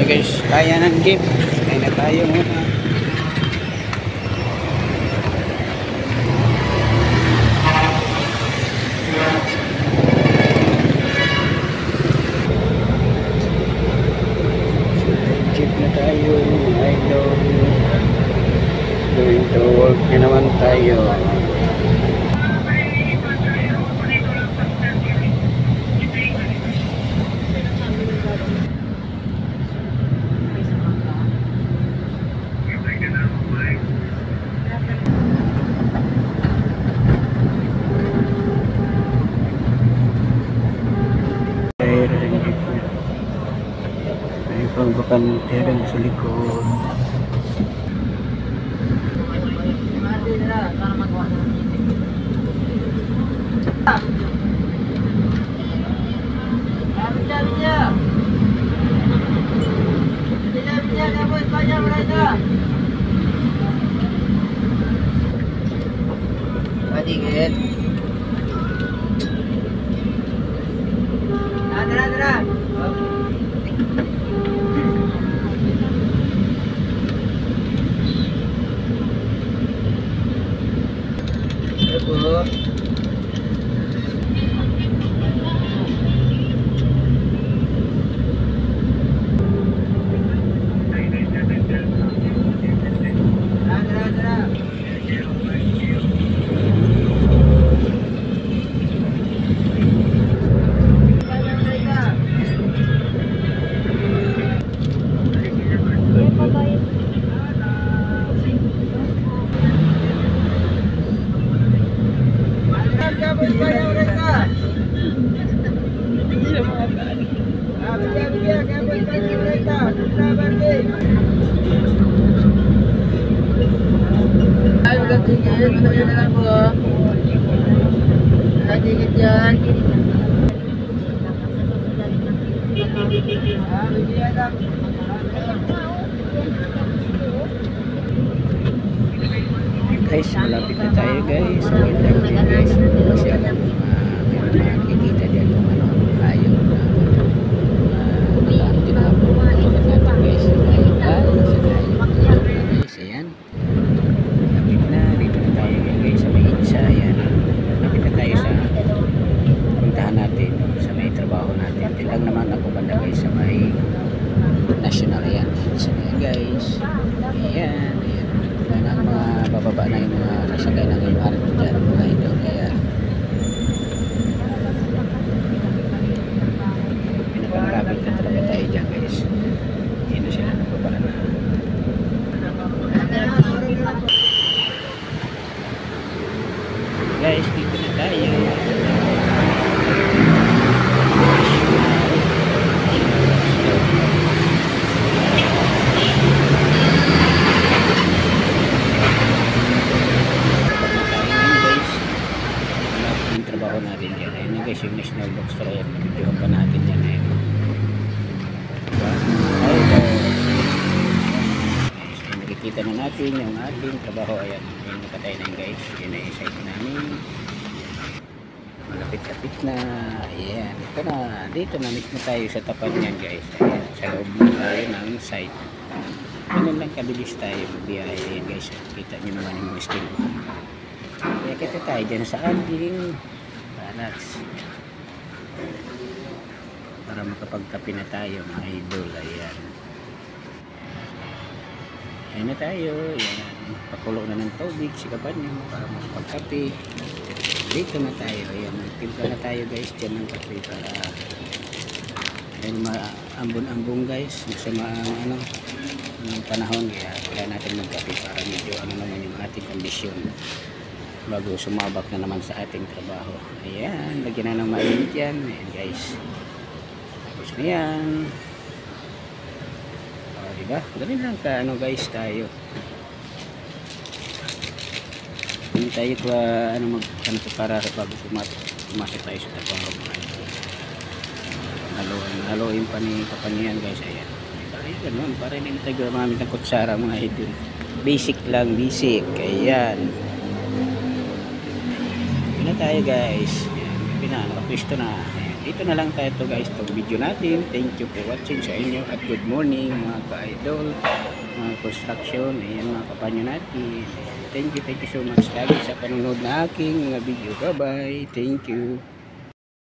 guys, kaya ng jeep. Kaya na tayo muna. Jeep na tayo. Idol. Going to work na naman tayo. Bukan tereng sa likod. Padingin. Dara. Guys, malapit na tayo guys. Wait lang din guys. Kasi alam mo meron makikita dyan kung ano ayaw na tinapos natin guys. Guys, ayan. Malapit na. Dito na tayo guys sa may itsa. Ayan. Malapit na tayo sa puntahan natin. Sa may trabaho natin. Tilang naman ako banda guys sa may national. Ayan. So ayan guys. Ayan. Mga bababa na yung mga nasagay ng MRT dyan mga idol. Kaya pinapangarapit na talaga tayo dyan guys. Yun na sila nababa na. Guys, dito na tayo. Trabaho natin dyan. Ayun na guys, yung national box para yan. Nabidyohan pa natin yan. Ayun. Diba? Guys, nakikita na natin yung ating trabaho. Ayan. Ayun, nakatay na yun guys. Yun na yung site namin. Malapit-lapit na. Ayan. Ito na. Dito na meet na tayo sa tapat niyan guys. Ayan. Sa loob na tayo ng site. Ganun lang kabilis tayo magbiyahe. Ayan guys. Kita nyo naman yung mga skill. Kaya kita tayo dyan sa ating relax para makapagkape na tayo mga idol. Ayan. Ayan na tayo. Ayan. Pakulo na ng tubig. Sikapan nyo para makapagkape. Dito na tayo. Ayan. Magtimpla na tayo guys dyan ng kape para dahil maambon-ambong guys. Masama ang ng panahon. Kaya natin magkape para medyo naman yung ating kondisyon bago sumabak na naman sa ating trabaho. Ayan, lagyan na ng mainit yan. Ayan guys, tapos na yan. Diba? Ganun lang ka guys tayo. Hindi tayo para bago pumasok tayo sa trabaho. Haluin pa ni kapanihan guys. Ayan, ganun, para hindi tayo gumamit ng kutsara mga idol. Basic lang, basic. Ayan na tayo guys. Ayan, nakapwisto na. Ayan, dito na lang tayo to guys, itong video natin. Thank you for watching sa inyo at good morning mga ka-idol, mga construction, ayan mga kapanyo natin. Thank you so much lagi sa panonood na aking mga video. Bye bye, thank you.